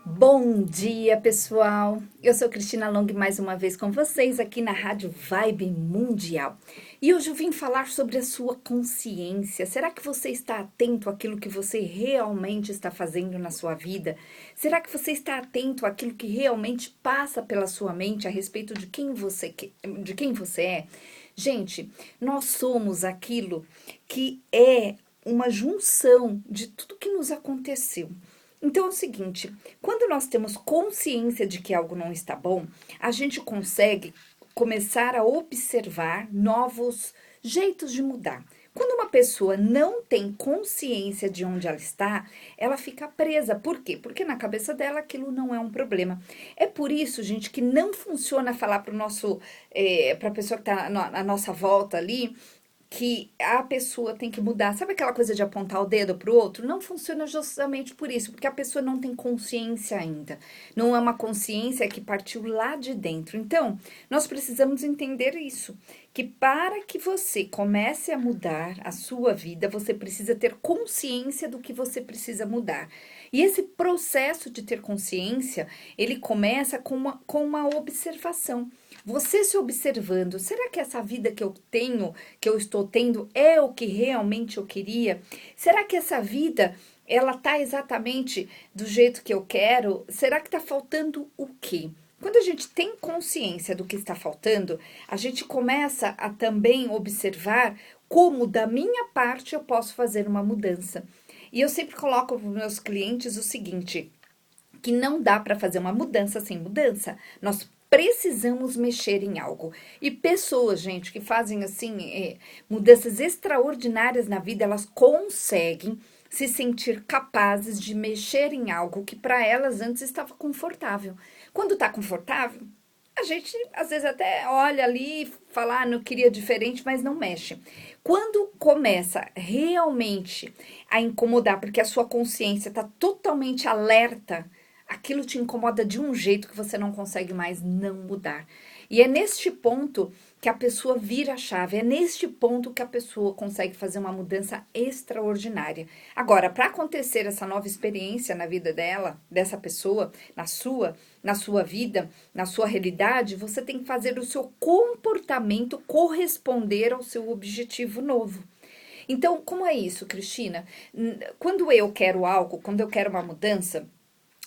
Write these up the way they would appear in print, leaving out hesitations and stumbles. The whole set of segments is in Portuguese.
Bom dia, pessoal! Eu sou Cristina Long mais uma vez com vocês aqui na Rádio Vibe Mundial. E hoje eu vim falar sobre a sua consciência. Será que você está atento àquilo que você realmente está fazendo na sua vida? Será que você está atento àquilo que realmente passa pela sua mente a respeito de de quem você é? Gente, nós somos aquilo que é uma junção de tudo que nos aconteceu. Então é o seguinte, quando nós temos consciência de que algo não está bom, a gente consegue começar a observar novos jeitos de mudar. Quando uma pessoa não tem consciência de onde ela está, ela fica presa. Por quê? Porque na cabeça dela aquilo não é um problema. É por isso, gente, que não funciona falar para o nosso, para a pessoa que está à nossa volta ali, que a pessoa tem que mudar. Sabe aquela coisa de apontar o dedo para o outro? Não funciona justamente por isso, porque a pessoa não tem consciência ainda. Não é uma consciência que partiu lá de dentro. Então, nós precisamos entender isso, que para que você comece a mudar a sua vida, você precisa ter consciência do que você precisa mudar. E esse processo de ter consciência, ele começa com uma observação. Você se observando, será que essa vida que eu tenho, que eu estou tendo, é o que realmente eu queria? Será que essa vida, ela tá exatamente do jeito que eu quero? Será que tá faltando o quê? Quando a gente tem consciência do que está faltando, a gente começa a também observar como da minha parte eu posso fazer uma mudança. E eu sempre coloco para os meus clientes o seguinte, que não dá para fazer uma mudança sem mudança. Nós precisamos mexer em algo. E pessoas, gente, que fazem assim mudanças extraordinárias na vida, elas conseguem se sentir capazes de mexer em algo que para elas antes estava confortável. Quando está confortável, a gente às vezes até olha ali e fala, não queria diferente, mas não mexe. Quando começa realmente a incomodar, porque a sua consciência está totalmente alerta, aquilo te incomoda de um jeito que você não consegue mais não mudar. E é neste ponto que a pessoa vira a chave, é neste ponto que a pessoa consegue fazer uma mudança extraordinária. Agora, para acontecer essa nova experiência na vida dela, dessa pessoa, na sua vida, na sua realidade, você tem que fazer o seu comportamento corresponder ao seu objetivo novo. Então, como é isso, Cristina? Quando eu quero algo, quando eu quero uma mudança,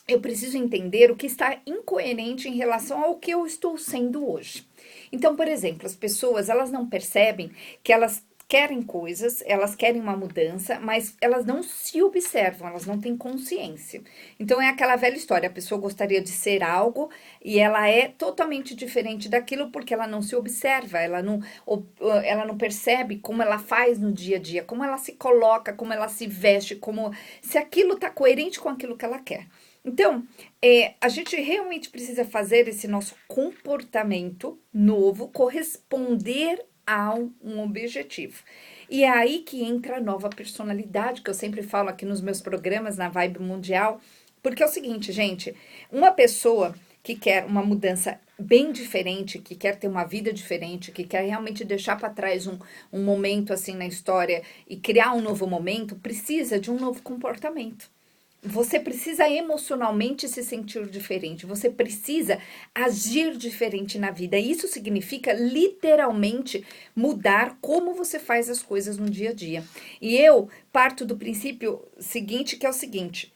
eu preciso entender o que está incoerente em relação ao que eu estou sendo hoje. Então, por exemplo, as pessoas, elas não percebem que elas querem coisas, elas querem uma mudança, mas elas não se observam, elas não têm consciência. Então é aquela velha história, a pessoa gostaria de ser algo e ela é totalmente diferente daquilo porque ela não se observa, ela não percebe como ela faz no dia a dia, como ela se coloca, como ela se veste, como se aquilo está coerente com aquilo que ela quer. Então, a gente realmente precisa fazer esse nosso comportamento novo corresponder a um objetivo. E é aí que entra a nova personalidade, que eu sempre falo aqui nos meus programas na Vibe Mundial, porque é o seguinte, gente, uma pessoa que quer uma mudança bem diferente, que quer ter uma vida diferente, que quer realmente deixar para trás um momento assim na história e criar um novo momento, precisa de um novo comportamento. Você precisa emocionalmente se sentir diferente, você precisa agir diferente na vida. Isso significa literalmente mudar como você faz as coisas no dia a dia. E eu parto do princípio seguinte, que é o seguinte,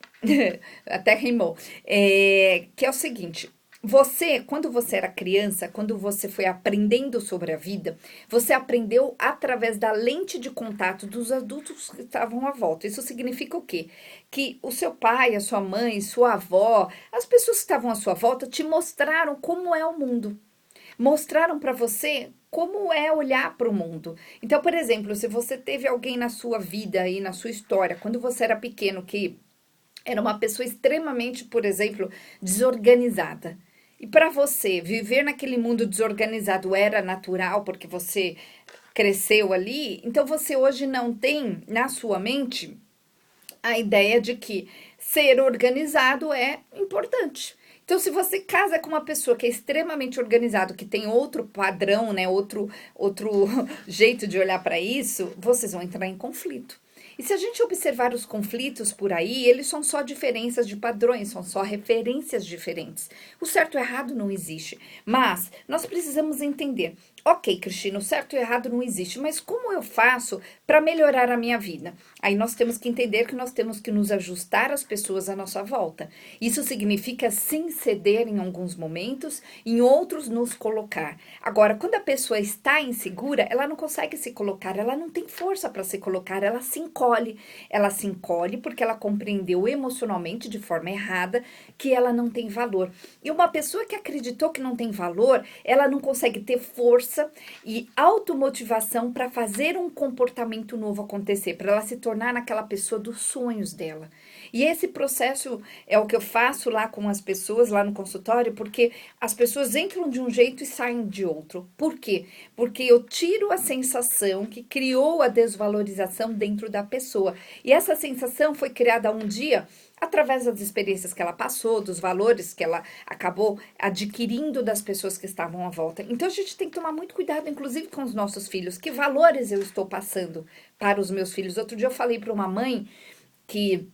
até rimou, que é o seguinte. Você, quando você era criança, quando você foi aprendendo sobre a vida, você aprendeu através da lente de contato dos adultos que estavam à volta. Isso significa o quê? Que o seu pai, a sua mãe, sua avó, as pessoas que estavam à sua volta te mostraram como é o mundo. Mostraram para você como é olhar para o mundo. Então, por exemplo, se você teve alguém na sua vida e na sua história, quando você era pequeno, que era uma pessoa extremamente, por exemplo, desorganizada. E para você, viver naquele mundo desorganizado era natural porque você cresceu ali, então você hoje não tem na sua mente a ideia de que ser organizado é importante. Então, se você casa com uma pessoa que é extremamente organizado, que tem outro padrão, né, outro jeito de olhar para isso, vocês vão entrar em conflito. E se a gente observar os conflitos por aí, eles são só diferenças de padrões, são só referências diferentes. O certo e o errado não existe, mas nós precisamos entender. Ok, Cristina, o certo e o errado não existe, mas como eu faço para melhorar a minha vida? Aí nós temos que entender que nós temos que nos ajustar às pessoas à nossa volta. Isso significa sim ceder em alguns momentos, em outros nos colocar. Agora, quando a pessoa está insegura, ela não consegue se colocar, ela não tem força para se colocar, ela se encolhe. Ela se encolhe porque ela compreendeu emocionalmente de forma errada que ela não tem valor. E uma pessoa que acreditou que não tem valor, ela não consegue ter força e automotivação para fazer um comportamento novo acontecer, para ela se tornar naquela pessoa dos sonhos dela. E esse processo é o que eu faço lá com as pessoas, lá no consultório, porque as pessoas entram de um jeito e saem de outro. Por quê? Porque eu tiro a sensação que criou a desvalorização dentro da pessoa. E essa sensação foi criada um dia através das experiências que ela passou, dos valores que ela acabou adquirindo das pessoas que estavam à volta. Então a gente tem que tomar muito cuidado, inclusive com os nossos filhos. Que valores eu estou passando para os meus filhos? Outro dia eu falei para uma mãe que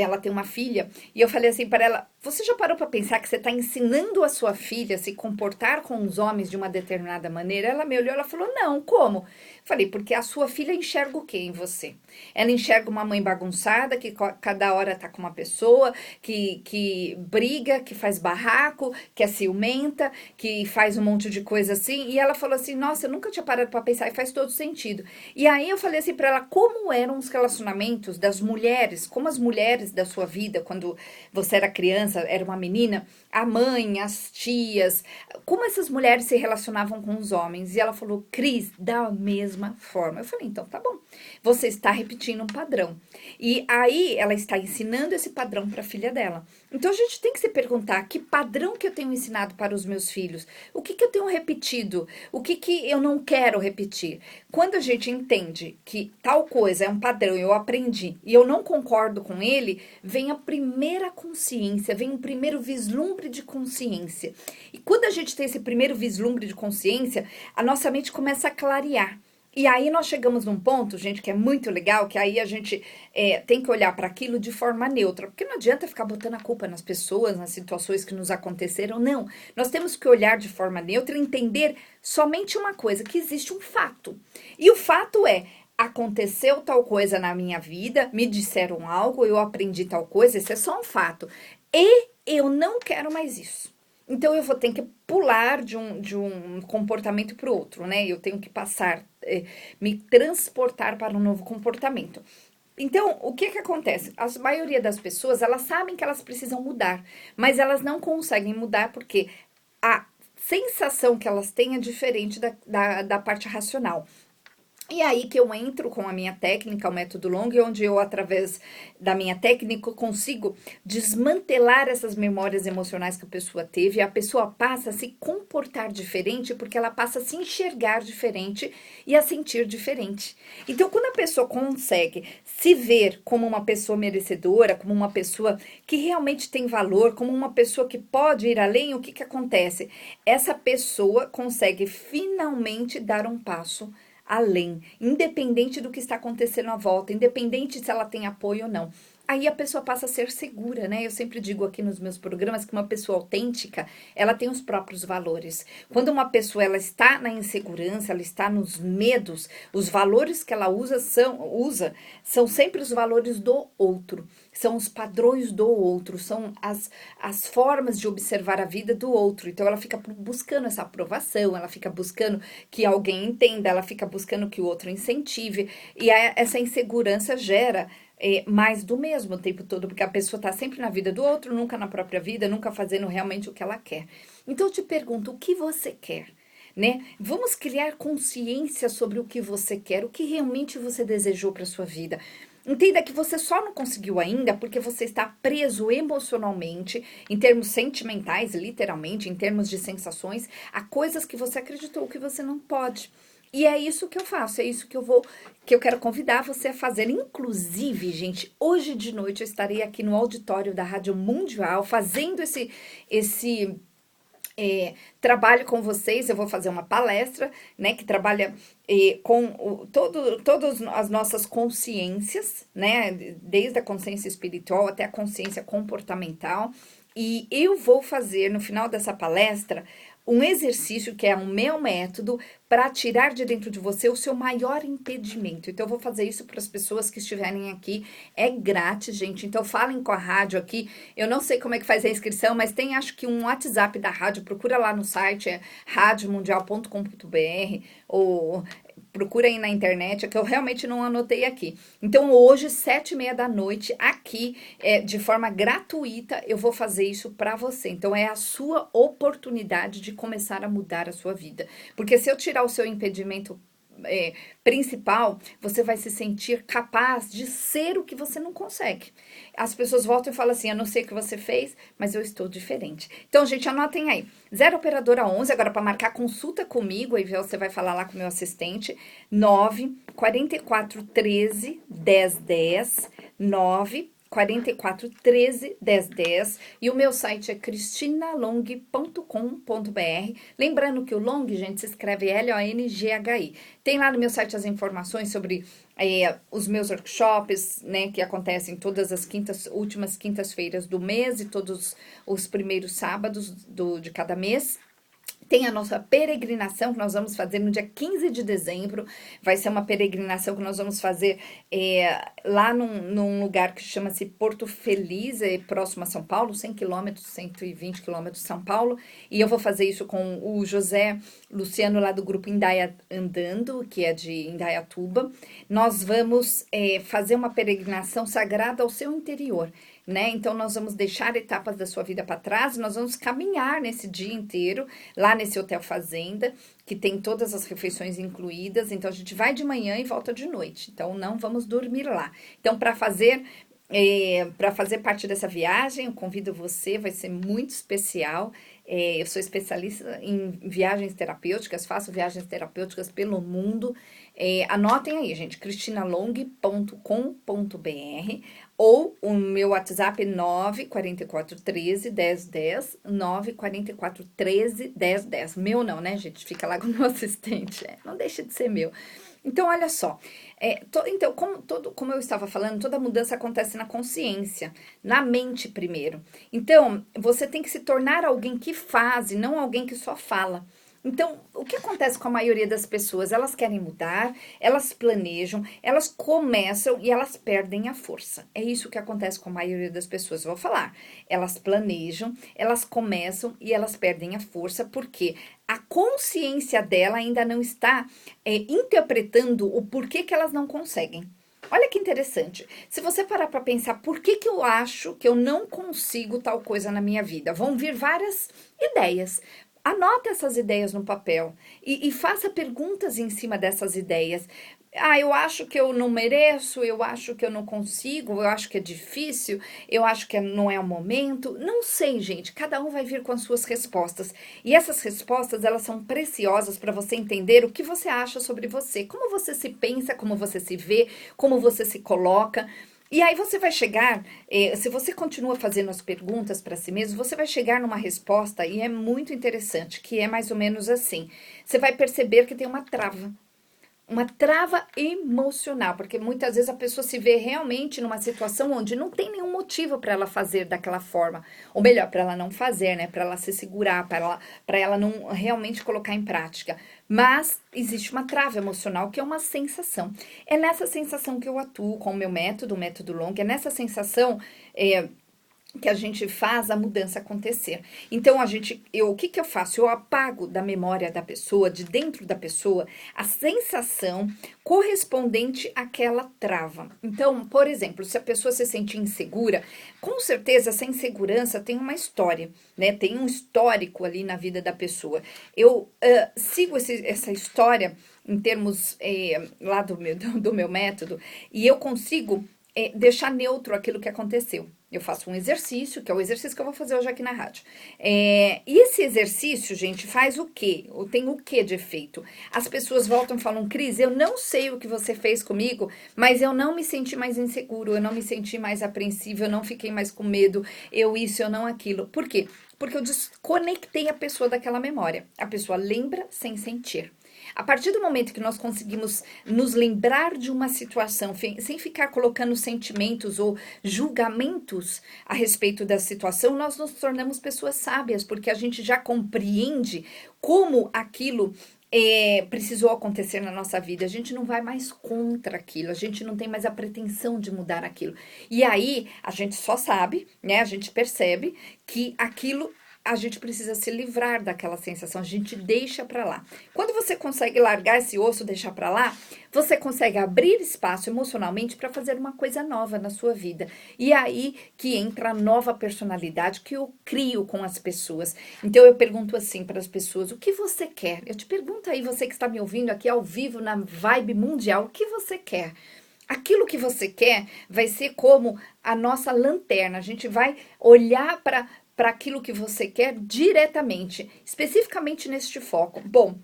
ela tem uma filha, e eu falei assim para ela: você já parou para pensar que você está ensinando a sua filha a se comportar com os homens de uma determinada maneira? Ela me olhou, ela falou: não, como? Falei: porque a sua filha enxerga o que em você? Ela enxerga uma mãe bagunçada, que cada hora tá com uma pessoa, que briga, que faz barraco, que é ciumenta, que faz um monte de coisa assim. E ela falou assim: nossa, eu nunca tinha parado para pensar, e faz todo sentido. E aí eu falei assim para ela: como eram os relacionamentos das mulheres, como as mulheres da sua vida, quando você era criança, era uma menina, a mãe, as tias, como essas mulheres se relacionavam com os homens? E ela falou: Cris, da mesma forma. Eu falei: então tá bom, você está repetindo um padrão. E aí ela está ensinando esse padrão para a filha dela. Então a gente tem que se perguntar: que padrão que eu tenho ensinado para os meus filhos? O que eu tenho repetido? O que eu não quero repetir? Quando a gente entende que tal coisa é um padrão, eu aprendi e eu não concordo com ele, vem a primeira consciência, vem o primeiro vislumbre de consciência. E quando a gente tem esse primeiro vislumbre de consciência, a nossa mente começa a clarear. E aí nós chegamos num ponto, gente, que é muito legal, que aí a gente tem que olhar para aquilo de forma neutra, porque não adianta ficar botando a culpa nas pessoas, nas situações que nos aconteceram, não. Nós temos que olhar de forma neutra e entender somente uma coisa, que existe um fato. E o fato é: aconteceu tal coisa na minha vida, me disseram algo, eu aprendi tal coisa, esse é só um fato. E eu não quero mais isso. Então eu vou ter que pular de um comportamento para o outro, né? Eu tenho que passar, me transportar para um novo comportamento. Então, o que acontece? A maioria das pessoas, elas sabem que elas precisam mudar, mas elas não conseguem mudar porque a sensação que elas têm é diferente da parte racional. E aí que eu entro com a minha técnica, o método Long, onde eu, através da minha técnica, consigo desmantelar essas memórias emocionais que a pessoa teve, e a pessoa passa a se comportar diferente, porque ela passa a se enxergar diferente e a sentir diferente. Então, quando a pessoa consegue se ver como uma pessoa merecedora, como uma pessoa que realmente tem valor, como uma pessoa que pode ir além, o que acontece? Essa pessoa consegue finalmente dar um passo além, independente do que está acontecendo à volta, independente se ela tem apoio ou não. Aí a pessoa passa a ser segura, né? Eu sempre digo aqui nos meus programas que uma pessoa autêntica, ela tem os próprios valores. Quando uma pessoa ela está na insegurança, ela está nos medos, os valores que ela usa são sempre os valores do outro, são os padrões do outro, são as formas de observar a vida do outro. Então ela fica buscando essa aprovação, ela fica buscando que alguém entenda, ela fica buscando que o outro incentive, e essa insegurança gera mais do mesmo o tempo todo, porque a pessoa está sempre na vida do outro, nunca na própria vida, nunca fazendo realmente o que ela quer. Então eu te pergunto: o que você quer? Né? Vamos criar consciência sobre o que você quer, o que realmente você desejou para sua vida. Entenda que você só não conseguiu ainda porque você está preso emocionalmente, em termos sentimentais, literalmente, em termos de sensações, a coisas que você acreditou que você não pode. E é isso que eu faço, é isso que eu quero convidar você a fazer. Inclusive, gente, hoje de noite eu estarei aqui no auditório da Rádio Mundial fazendo trabalho com vocês, eu vou fazer uma palestra, né, que trabalha com todas as nossas consciências, né, desde a consciência espiritual até a consciência comportamental, e eu vou fazer no final dessa palestra um exercício que é o meu método para tirar de dentro de você o seu maior impedimento. Então, eu vou fazer isso para as pessoas que estiverem aqui. É grátis, gente. Então, falem com a rádio aqui. Eu não sei como é que faz a inscrição, mas tem, acho que um WhatsApp da rádio. Procura lá no site, é radiomundial.com.br ou procura aí na internet, é que eu realmente não anotei aqui. Então, hoje, 7h30 da noite, aqui, de forma gratuita, eu vou fazer isso para você. Então, é a sua oportunidade de começar a mudar a sua vida. Porque se eu tirar o seu impedimento principal, você vai se sentir capaz de ser o que você não consegue. As pessoas voltam e falam assim, eu não sei o que você fez, mas eu estou diferente. Então, gente, anotem aí. 0 operadora 11, agora para marcar consulta comigo, aí você vai falar lá com o meu assistente, 9 44 13 10 10, 9 44 13 10 10, e o meu site é cristinalong.com.br. Lembrando que o Long, gente, se escreve L-O-N-G-H-I. Tem lá no meu site as informações sobre os meus workshops, né, que acontecem todas as últimas quintas-feiras do mês e todos os primeiros sábados de cada mês. Tem a nossa peregrinação que nós vamos fazer no dia 15 de dezembro. Vai ser uma peregrinação que nós vamos fazer lá num lugar que chama-se Porto Feliz, próximo a São Paulo, 100 quilômetros, 120 quilômetros de São Paulo. E eu vou fazer isso com o José Luciano, lá do grupo Indaia Andando, que é de Indaiatuba. Nós vamos fazer uma peregrinação sagrada ao seu interior, né? Então, nós vamos deixar etapas da sua vida para trás, nós vamos caminhar nesse dia inteiro, lá nesse Hotel Fazenda, que tem todas as refeições incluídas. Então, a gente vai de manhã e volta de noite. Então, não vamos dormir lá. Então, para fazer parte dessa viagem, eu convido você, vai ser muito especial. Eu sou especialista em viagens terapêuticas, faço viagens terapêuticas pelo mundo. Anotem aí, gente, cristinalong.com.br ou o meu WhatsApp 944 13 10 10, 944 13 10 10. Meu não, né, gente? Fica lá com o meu assistente. Não deixa de ser meu. Então, olha só. Então, como eu estava falando, toda mudança acontece na consciência, na mente primeiro. Então, você tem que se tornar alguém que faz e não alguém que só fala. Então, o que acontece com a maioria das pessoas? Elas querem mudar, elas planejam, elas começam e elas perdem a força. É isso que acontece com a maioria das pessoas. Eu vou falar. Elas planejam, elas começam e elas perdem a força porque a consciência dela ainda não está interpretando o porquê que elas não conseguem. Olha que interessante. Se você parar para pensar, por que eu acho que eu não consigo tal coisa na minha vida? Vão vir várias ideias. Anota essas ideias no papel e faça perguntas em cima dessas ideias. Eu acho que eu não mereço, eu acho que eu não consigo, eu acho que é difícil, eu acho que não é o momento. Não sei, gente, cada um vai vir com as suas respostas. E essas respostas, elas são preciosas para você entender o que você acha sobre você, como você se pensa, como você se vê, como você se coloca. E aí você vai chegar, se você continua fazendo as perguntas para si mesmo, você vai chegar numa resposta e é muito interessante, que é mais ou menos assim. Você vai perceber que tem uma trava emocional, porque muitas vezes a pessoa se vê realmente numa situação onde não tem nenhum motivo para ela fazer daquela forma, ou melhor, para ela não fazer, né, para ela se segurar, para ela não realmente colocar em prática. Mas existe uma trava emocional que é uma sensação. É nessa sensação que eu atuo com o meu método, o método Long, é nessa sensação que a gente faz a mudança acontecer. Então, o que eu faço? Eu apago da memória da pessoa, de dentro da pessoa, a sensação correspondente àquela trava. Então, por exemplo, se a pessoa se sentir insegura, com certeza essa insegurança tem uma história, né? Tem um histórico ali na vida da pessoa. Eu sigo essa história em termos lá do meu método, e eu consigo deixar neutro aquilo que aconteceu. Eu faço um exercício, que é o exercício que eu vou fazer hoje aqui na rádio. E esse exercício, gente, faz o quê? Ou tem o quê de efeito? As pessoas voltam e falam, Cris, eu não sei o que você fez comigo, mas eu não me senti mais inseguro, eu não me senti mais apreensivo, eu não fiquei mais com medo, eu isso, eu não aquilo. Por quê? Porque eu desconectei a pessoa daquela memória. A pessoa lembra sem sentir. A partir do momento que nós conseguimos nos lembrar de uma situação sem ficar colocando sentimentos ou julgamentos a respeito da situação, nós nos tornamos pessoas sábias, porque a gente já compreende como aquilo precisou acontecer na nossa vida. A gente não vai mais contra aquilo, a gente não tem mais a pretensão de mudar aquilo. E aí a gente só sabe, né? A gente percebe que aquilo a gente precisa se livrar daquela sensação, a gente deixa pra lá. Quando você consegue largar esse osso, deixar pra lá, você consegue abrir espaço emocionalmente para fazer uma coisa nova na sua vida. E aí que entra a nova personalidade que eu crio com as pessoas. Então eu pergunto assim para as pessoas: o que você quer? Eu te pergunto aí, você que está me ouvindo aqui ao vivo na Vibe Mundial, o que você quer? Aquilo que você quer vai ser como a nossa lanterna. A gente vai olhar para aquilo que você quer diretamente, especificamente neste foco. Bom,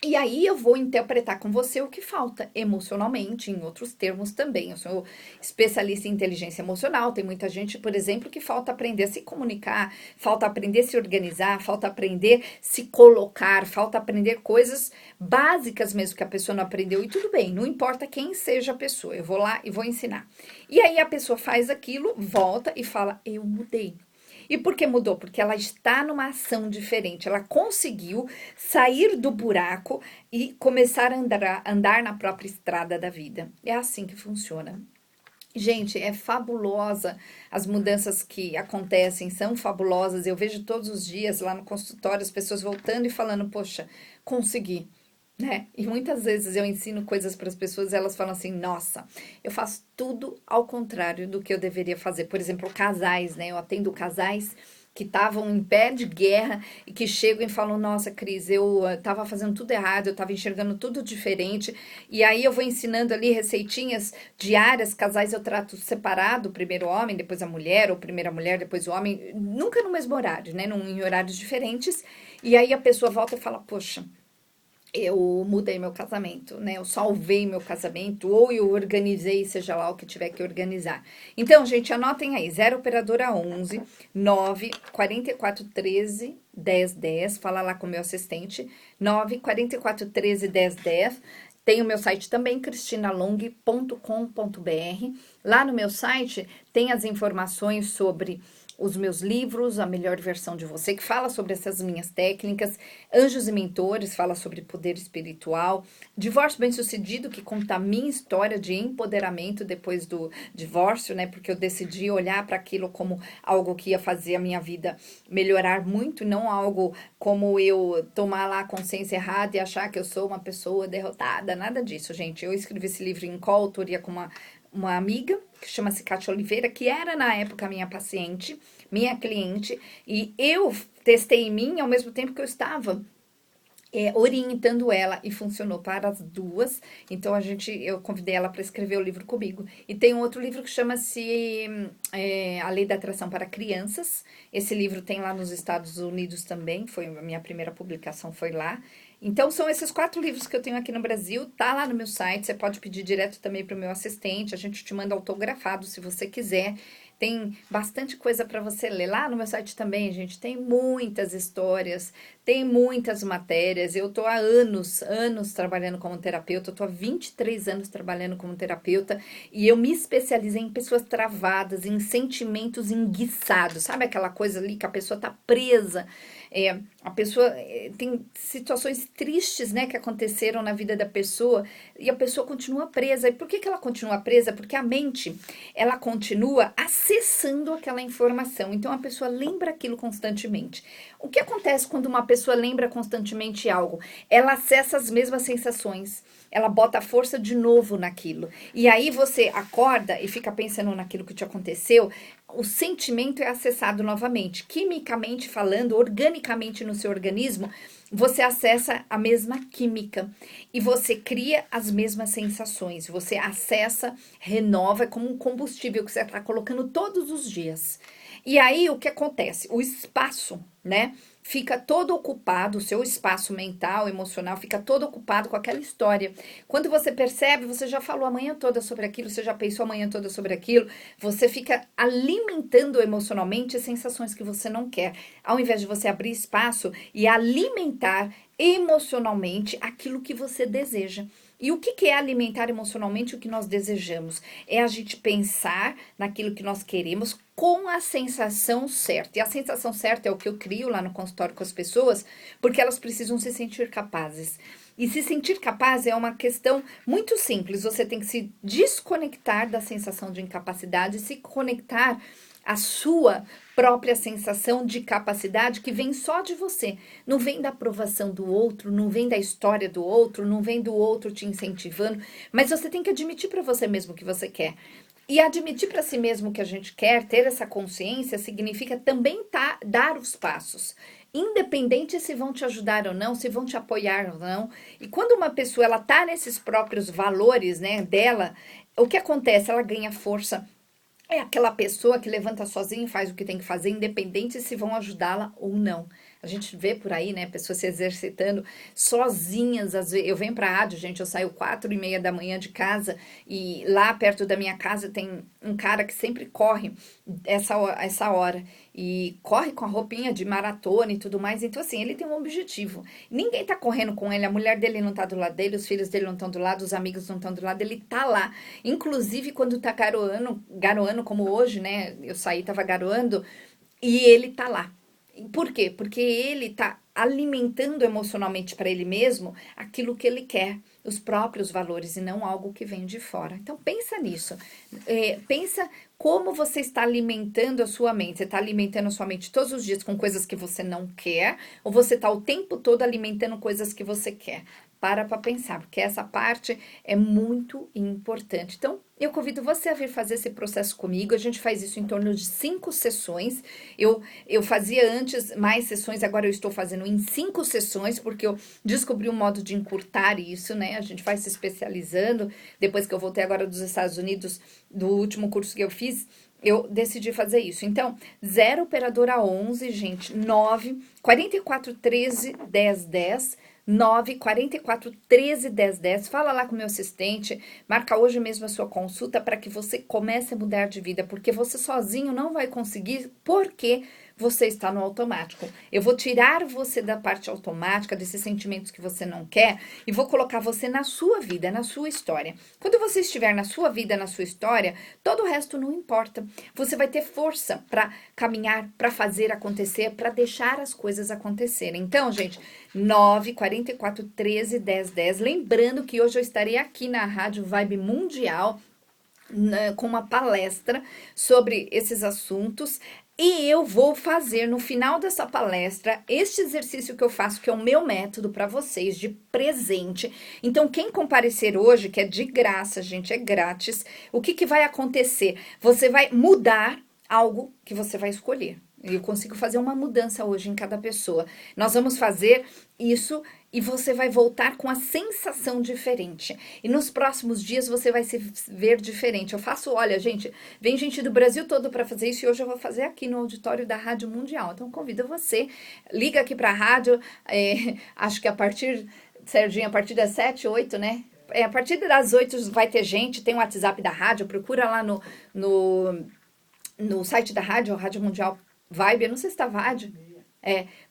e aí eu vou interpretar com você o que falta emocionalmente, em outros termos também. Eu sou especialista em inteligência emocional. Tem muita gente, por exemplo, que falta aprender a se comunicar, falta aprender a se organizar, falta aprender a se colocar, falta aprender coisas básicas mesmo que a pessoa não aprendeu. E tudo bem, não importa quem seja a pessoa, eu vou lá e vou ensinar. E aí a pessoa faz aquilo, volta e fala: eu mudei. E por que mudou? Porque ela está numa ação diferente. Ela conseguiu sair do buraco e começar a andar na própria estrada da vida. É assim que funciona. Gente, é fabulosa as mudanças que acontecem, são fabulosas. Eu vejo todos os dias lá no consultório as pessoas voltando e falando: poxa, consegui. Né? E muitas vezes eu ensino coisas para as pessoas e elas falam assim: nossa, eu faço tudo ao contrário do que eu deveria fazer. Por exemplo, casais, né? Eu atendo casais que estavam em pé de guerra e que chegam e falam: nossa, Cris, eu estava fazendo tudo errado, eu estava enxergando tudo diferente. E aí eu vou ensinando ali receitinhas diárias. Casais eu trato separado, primeiro o homem, depois a mulher, ou primeiro a mulher, depois o homem, nunca no mesmo horário, né? Em horários diferentes. E aí a pessoa volta e fala: poxa, eu mudei meu casamento, né? Eu salvei meu casamento, ou eu organizei, seja lá o que tiver que organizar. Então, gente, anotem aí: 0 operadora 11 9 44 13 10 10. Fala lá com o meu assistente: 9 44 13 10 10. Tem o meu site também, cristinalong.com.br. Lá no meu site tem as informações sobre os meus livros, A Melhor Versão de Você, que fala sobre essas minhas técnicas. Anjos e Mentores, fala sobre poder espiritual. Divórcio Bem-Sucedido, que conta a minha história de empoderamento depois do divórcio, né? Porque eu decidi olhar para aquilo como algo que ia fazer a minha vida melhorar muito, não algo como eu tomar lá a consciência errada e achar que eu sou uma pessoa derrotada. Nada disso, gente. Eu escrevi esse livro em coautoria com uma amiga, que chama-se Kátia Oliveira, que era na época minha paciente, minha cliente, e eu testei em mim ao mesmo tempo que eu estava orientando ela, e funcionou para as duas. Então eu convidei ela para escrever o livro comigo. E tem um outro livro que chama-se A Lei da Atração para Crianças. Esse livro tem lá nos Estados Unidos também, foi a minha primeira publicação, foi lá. Então, são esses 4 livros que eu tenho aqui no Brasil, tá lá no meu site, você pode pedir direto também para o meu assistente, a gente te manda autografado se você quiser. Tem bastante coisa para você ler lá no meu site também, gente. Tem muitas histórias, tem muitas matérias. Eu tô há anos trabalhando como terapeuta. Eu tô há 23 anos trabalhando como terapeuta e eu me especializei em pessoas travadas, em sentimentos enguiçados. Sabe aquela coisa ali que a pessoa tá presa? A pessoa tem situações tristes, né, que aconteceram na vida da pessoa e a pessoa continua presa. E por que ela continua presa? Porque a mente, ela continua acessando aquela informação. Então, a pessoa lembra aquilo constantemente. O que acontece quando uma pessoa lembra constantemente algo? Ela acessa as mesmas sensações, ela bota força de novo naquilo. E aí você acorda e fica pensando naquilo que te aconteceu, o sentimento é acessado novamente. Quimicamente falando, organicamente no seu organismo, você acessa a mesma química e você cria as mesmas sensações. Você acessa, renova, é como um combustível que você está colocando todos os dias. E aí o que acontece? O espaço, né? Fica todo ocupado, o seu espaço mental, emocional, fica todo ocupado com aquela história. Quando você percebe, você já falou a manhã toda sobre aquilo, você já pensou a manhã toda sobre aquilo, você fica alimentando emocionalmente sensações que você não quer. Ao invés de você abrir espaço e alimentar emocionalmente aquilo que você deseja. E o que é alimentar emocionalmente o que nós desejamos? É a gente pensar naquilo que nós queremos com a sensação certa. E a sensação certa é o que eu crio lá no consultório com as pessoas, porque elas precisam se sentir capazes. E se sentir capaz é uma questão muito simples. Você tem que se desconectar da sensação de incapacidade e se conectar à sua própria sensação de capacidade que vem só de você. Não vem da aprovação do outro, não vem da história do outro, não vem do outro te incentivando, mas você tem que admitir para você mesmo que você quer. E admitir para si mesmo que a gente quer, ter essa consciência, significa também dar os passos. Independente se vão te ajudar ou não, se vão te apoiar ou não. E quando uma pessoa ela tá nesses próprios valores, né, dela, o que acontece? Ela ganha força. É aquela pessoa que levanta sozinha e faz o que tem que fazer, independente se vão ajudá-la ou não. A gente vê por aí, né, pessoas se exercitando sozinhas. Às vezes, eu venho pra rádio, gente, eu saio 4:30 da manhã de casa e lá perto da minha casa tem um cara que sempre corre essa hora e corre com a roupinha de maratona e tudo mais. Então, assim, ele tem um objetivo. Ninguém tá correndo com ele, a mulher dele não tá do lado dele, os filhos dele não estão do lado, os amigos não estão do lado, ele tá lá. Inclusive, quando tá garoando como hoje, né? Eu saí, tava garoando, e ele tá lá. Por quê? Porque ele tá alimentando emocionalmente para ele mesmo aquilo que ele quer, os próprios valores e não algo que vem de fora. Então pensa nisso, pensa como você está alimentando a sua mente. Você está alimentando a sua mente todos os dias com coisas que você não quer ou você está o tempo todo alimentando coisas que você quer? Para pensar, porque essa parte é muito importante. Então, eu convido você a vir fazer esse processo comigo. A gente faz isso em torno de 5 sessões. Eu fazia antes mais sessões, agora eu estou fazendo em 5 sessões, porque eu descobri um modo de encurtar isso, né? A gente vai se especializando. Depois que eu voltei agora dos Estados Unidos, do último curso que eu fiz, eu decidi fazer isso. Então, 0 operadora 11, gente, 9 44 13 10 10. 9 44 13 10 10. Fala lá com o meu assistente, marca hoje mesmo a sua consulta para que você comece a mudar de vida, porque você sozinho não vai conseguir, porque você está no automático. Eu vou tirar você da parte automática, desses sentimentos que você não quer, e vou colocar você na sua vida, na sua história. Quando você estiver na sua vida, na sua história, todo o resto não importa. Você vai ter força para caminhar, para fazer acontecer, para deixar as coisas acontecerem. Então, gente, 9 44 13 10 10. Lembrando que hoje eu estarei aqui na Rádio Vibe Mundial, com uma palestra sobre esses assuntos. E eu vou fazer no final dessa palestra este exercício que eu faço, que é o meu método para vocês de presente. Então, quem comparecer hoje, que é de graça, gente, é grátis, o que vai acontecer? Você vai mudar algo que você vai escolher. Eu consigo fazer uma mudança hoje em cada pessoa. Nós vamos fazer isso e você vai voltar com a sensação diferente. E nos próximos dias você vai se ver diferente. Eu faço, olha, gente, vem gente do Brasil todo para fazer isso e hoje eu vou fazer aqui no auditório da Rádio Mundial. Então convido você, liga aqui para a rádio, acho que Serginho, a partir das 7, 8, né? A partir das 8 vai ter gente, tem o WhatsApp da rádio, procura lá no site da rádio, Rádio Mundial Vibe, eu não sei se tá Vibe,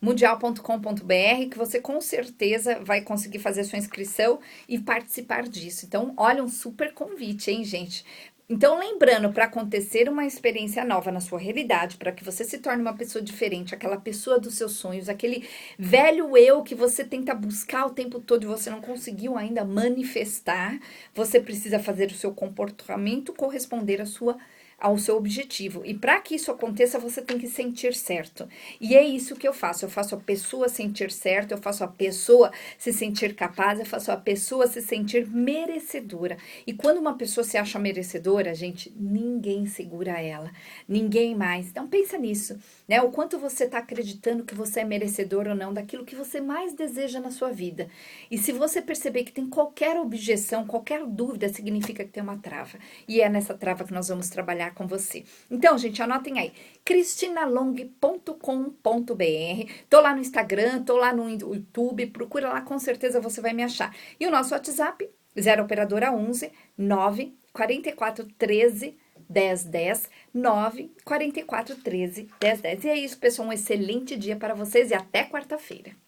mundial.com.br, que você com certeza vai conseguir fazer a sua inscrição e participar disso. Então, olha, um super convite, hein, gente? Então, lembrando, para acontecer uma experiência nova na sua realidade, para que você se torne uma pessoa diferente, aquela pessoa dos seus sonhos, aquele velho eu que você tenta buscar o tempo todo e você não conseguiu ainda manifestar, você precisa fazer o seu comportamento corresponder à sua ao seu objetivo. E para que isso aconteça, você tem que sentir certo. E é isso que eu faço. Eu faço a pessoa sentir certo, eu faço a pessoa se sentir capaz, eu faço a pessoa se sentir merecedora. E quando uma pessoa se acha merecedora, gente, ninguém segura ela, ninguém mais. Então pensa nisso, né? O quanto você está acreditando que você é merecedor ou não daquilo que você mais deseja na sua vida. E se você perceber que tem qualquer objeção, qualquer dúvida, significa que tem uma trava. E é nessa trava que nós vamos trabalhar com você. Então, gente, anotem aí, cristinalong.com.br. Tô lá no Instagram, tô lá no YouTube, procura lá, com certeza você vai me achar. E o nosso WhatsApp, 0 operadora 11 9 44 13 1010 9 44 13 1010. E é isso, pessoal, um excelente dia para vocês e até quarta-feira.